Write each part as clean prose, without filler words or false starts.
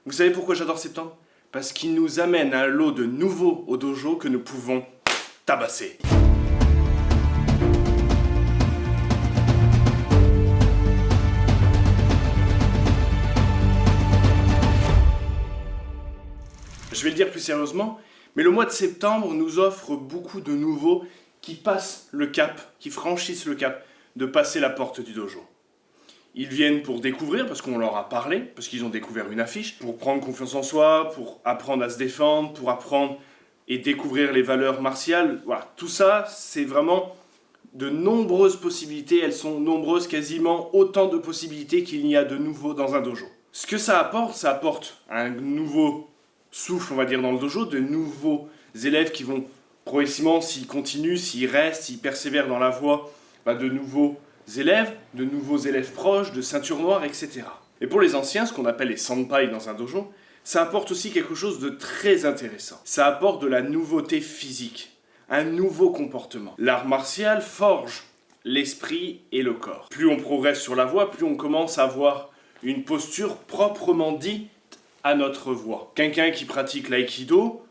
Vous savez pourquoi j'adore septembre? Parce qu'il nous amène un lot de nouveaux au dojo que nous pouvons tabasser. Je vais le dire plus sérieusement, mais le mois de septembre nous offre beaucoup de nouveaux qui passent le cap, qui franchissent le cap de passer la porte du dojo. Ils viennent pour découvrir, parce qu'on leur a parlé, parce qu'ils ont découvert une affiche, pour prendre confiance en soi, pour apprendre à se défendre, pour apprendre et découvrir les valeurs martiales. Voilà, tout ça, c'est vraiment de nombreuses possibilités. Elles sont nombreuses, quasiment autant de possibilités qu'il y a de nouveaux dans un dojo. Ce que ça apporte un nouveau souffle, on va dire, dans le dojo, de nouveaux élèves qui vont progressivement, s'ils continuent, s'ils restent, s'ils persévèrent dans la voie, de nouveaux élèves proches, de ceinture noire, etc. Et pour les anciens, ce qu'on appelle les senpai dans un dojo, ça apporte aussi quelque chose de très intéressant. Ça apporte de la nouveauté physique, un nouveau comportement. L'art martial forge l'esprit et le corps. Plus on progresse sur la voie, plus on commence à avoir une posture proprement dite à notre voie. Quelqu'un qui pratique l'aïkido,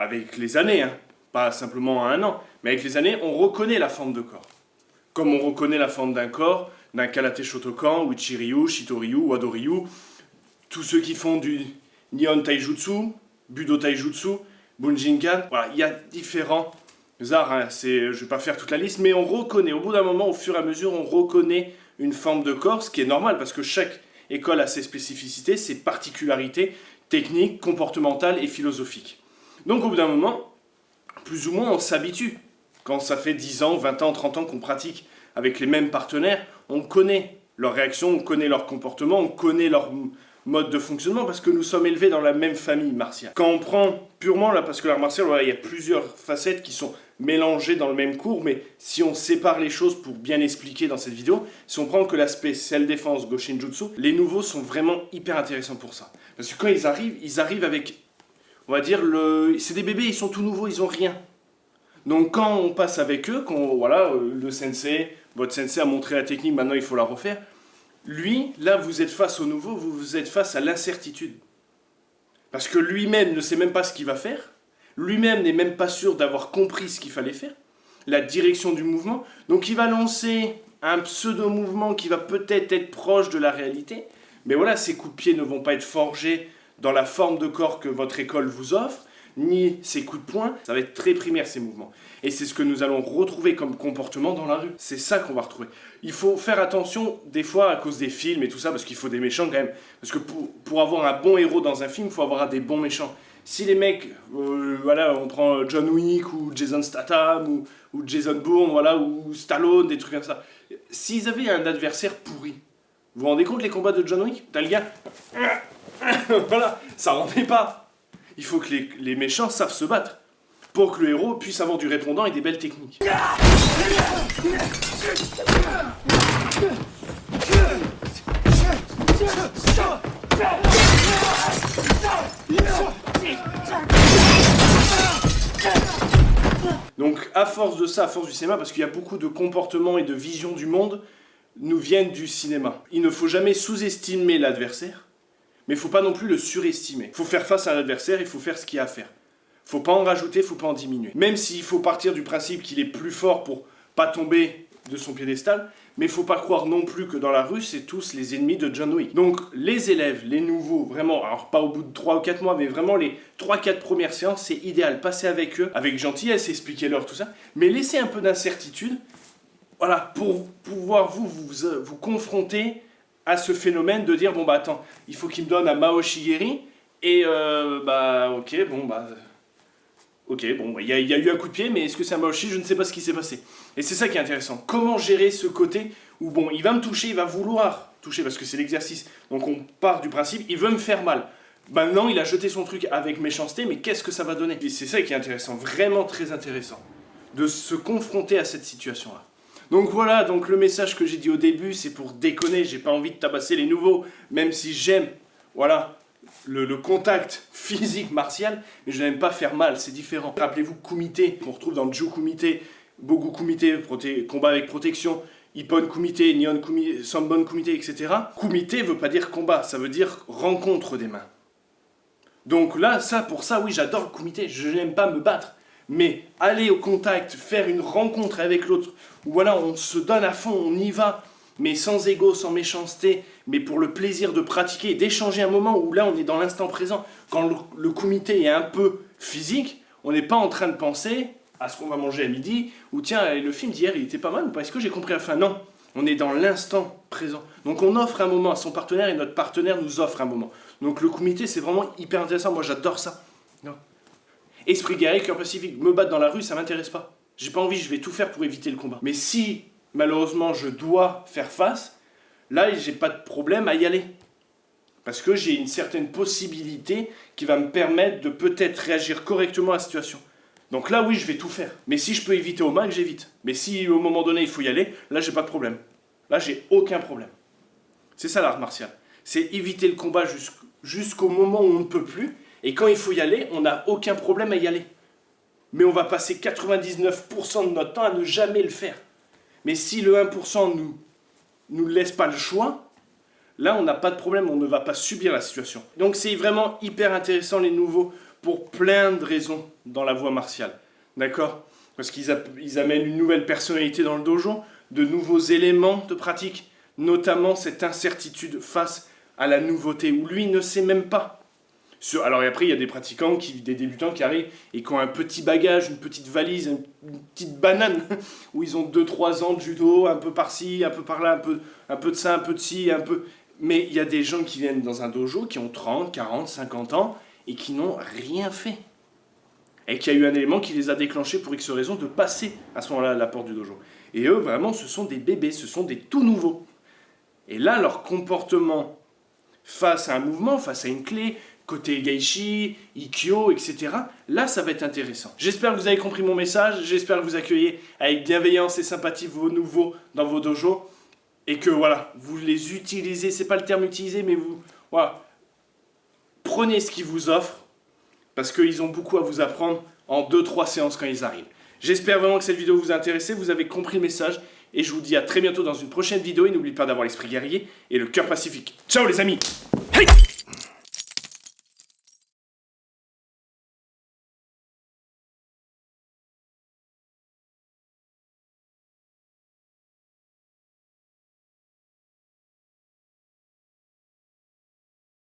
avec les années, pas simplement à un an, mais avec les années, on reconnaît la forme de corps. Comme on reconnaît la forme d'un corps, d'un Karate Shotokan, Uchi-ryu, Shitoryu, Wado-ryu, tous ceux qui font du Nihon Taijutsu, Budo Taijutsu, Bunjinkan, voilà, il y a différents arts, je ne vais pas faire toute la liste, mais on reconnaît, au bout d'un moment, au fur et à mesure, on reconnaît une forme de corps, ce qui est normal, parce que chaque école a ses spécificités, ses particularités techniques, comportementales et philosophiques. Donc au bout d'un moment, plus ou moins, on s'habitue. Quand ça fait 10 ans, 20 ans, 30 ans qu'on pratique avec les mêmes partenaires, on connaît leurs réactions, on connaît leur comportement, on connaît leur mode de fonctionnement parce que nous sommes élevés dans la même famille martiale. Quand on prend purement, là, parce que l'art martial, voilà, il y a plusieurs facettes qui sont mélangées dans le même cours, mais si on sépare les choses pour bien expliquer dans cette vidéo, si on prend que l'aspect self-défense, Goshinjutsu, les nouveaux sont vraiment hyper intéressants pour ça. Parce que quand ils arrivent avec, on va dire, c'est des bébés, ils sont tout nouveaux, ils ont rien. Donc quand on passe avec eux, le sensei, votre sensei a montré la technique, maintenant il faut la refaire, lui, là vous êtes face au nouveau, vous êtes face à l'incertitude. Parce que lui-même ne sait même pas ce qu'il va faire, lui-même n'est même pas sûr d'avoir compris ce qu'il fallait faire, la direction du mouvement, donc il va lancer un pseudo-mouvement qui va peut-être être proche de la réalité, mais voilà, ces coups de pied ne vont pas être forgés dans la forme de corps que votre école vous offre, ni ses coups de poing, ça va être très primaire ces mouvements. Et c'est ce que nous allons retrouver comme comportement dans la rue. C'est ça qu'on va retrouver. Il faut faire attention des fois à cause des films et tout ça, parce qu'il faut des méchants quand même. Parce que pour avoir un bon héros dans un film, il faut avoir des bons méchants. Si les mecs, on prend John Wick ou Jason Statham ou Jason Bourne, ou Stallone, des trucs comme ça. S'ils avaient un adversaire pourri, vous vous rendez compte les combats de John Wick? T'as le gars, voilà, ça rendait pas. Il faut que les méchants savent se battre pour que le héros puisse avoir du répondant et des belles techniques. Donc à force de ça, à force du cinéma, parce qu'il y a beaucoup de comportements et de visions du monde, nous viennent du cinéma. Il ne faut jamais sous-estimer l'adversaire, mais il ne faut pas non plus le surestimer. Il faut faire face à un adversaire, il faut faire ce qu'il y a à faire. Il ne faut pas en rajouter, il ne faut pas en diminuer. Même s'il faut partir du principe qu'il est plus fort pour pas tomber de son piédestal, mais il ne faut pas croire non plus que dans la rue, c'est tous les ennemis de John Wick. Donc les élèves, les nouveaux, vraiment, alors pas au bout de 3 ou 4 mois, mais vraiment les 3-4 premières séances, c'est idéal. Passez avec eux, avec gentillesse, expliquez-leur tout ça, mais laissez un peu d'incertitude, pour pouvoir vous confronter à ce phénomène de dire, attends, il faut qu'il me donne un Mao Shigeri, et il y a eu un coup de pied, mais est-ce que c'est un Maoshi? Je ne sais pas ce qui s'est passé. Et c'est ça qui est intéressant. Comment gérer ce côté où, il va me toucher, il va vouloir toucher, parce que c'est l'exercice. Donc on part du principe, il veut me faire mal. Maintenant, il a jeté son truc avec méchanceté, mais qu'est-ce que ça va donner? Et c'est ça qui est intéressant, vraiment très intéressant, de se confronter à cette situation-là. Donc voilà, le message que j'ai dit au début, c'est pour déconner, j'ai pas envie de tabasser les nouveaux, même si j'aime, le contact physique martial, mais je n'aime pas faire mal, c'est différent. Rappelez-vous Kumite, qu'on retrouve dans Ju Kumite, Bogu Kumite, combat avec protection, Ippon Kumite, Nihon Kumite, Sanbon Kumite, etc. Kumite veut pas dire combat, ça veut dire rencontre des mains. Donc là, pour ça, oui, j'adore le Kumite, je n'aime pas me battre. Mais aller au contact, faire une rencontre avec l'autre, où voilà, on se donne à fond, on y va, mais sans ego, sans méchanceté, mais pour le plaisir de pratiquer, d'échanger un moment où là, on est dans l'instant présent. Quand le Kumite est un peu physique, on n'est pas en train de penser à ce qu'on va manger à midi, ou tiens, le film d'hier, il était pas mal ou pas? Est-ce que j'ai compris la fin? Non, on est dans l'instant présent. Donc on offre un moment à son partenaire et notre partenaire nous offre un moment. Donc le Kumite, c'est vraiment hyper intéressant, moi j'adore ça. Non. Esprit guerrier, cœur pacifique, me battre dans la rue, ça m'intéresse pas. J'ai pas envie, je vais tout faire pour éviter le combat. Mais si, malheureusement, je dois faire face, là, j'ai pas de problème à y aller. Parce que j'ai une certaine possibilité qui va me permettre de peut-être réagir correctement à la situation. Donc là, oui, je vais tout faire. Mais si je peux éviter au max, j'évite. Mais si, au moment donné, il faut y aller, là, j'ai pas de problème. Là, j'ai aucun problème. C'est ça, l'art martial. C'est éviter le combat jusqu'au moment où on ne peut plus. Et quand il faut y aller, on n'a aucun problème à y aller. Mais on va passer 99% de notre temps à ne jamais le faire. Mais si le 1% nous laisse pas le choix, là, on n'a pas de problème, on ne va pas subir la situation. Donc c'est vraiment hyper intéressant, les nouveaux, pour plein de raisons dans la voie martiale. D'accord? Parce qu'ils amènent une nouvelle personnalité dans le dojo, de nouveaux éléments de pratique, notamment cette incertitude face à la nouveauté, où lui ne sait même pas. Alors après, il y a des pratiquants, des débutants qui arrivent et qui ont un petit bagage, une petite valise, une petite banane, où ils ont 2-3 ans de judo, un peu par-ci, un peu par-là, un peu de ça, un peu de ci, un peu... Mais il y a des gens qui viennent dans un dojo, qui ont 30, 40, 50 ans, et qui n'ont rien fait. Et qu'il y a eu un élément qui les a déclenchés pour X raison de passer à ce moment-là à la porte du dojo. Et eux, vraiment, ce sont des bébés, ce sont des tout nouveaux. Et là, leur comportement face à un mouvement, face à une clé, côté Gaishi, Ikkyo, etc. Là, ça va être intéressant. J'espère que vous avez compris mon message, j'espère que vous accueillez avec bienveillance et sympathie vos nouveaux dans vos dojos, et que voilà, vous les utilisez, c'est pas le terme utilisé, mais vous, voilà, prenez ce qu'ils vous offrent, parce qu'ils ont beaucoup à vous apprendre en 2-3 séances quand ils arrivent. J'espère vraiment que cette vidéo vous a intéressé, vous avez compris le message, et je vous dis à très bientôt dans une prochaine vidéo, et n'oubliez pas d'avoir l'esprit guerrier et le cœur pacifique. Ciao les amis! Hey!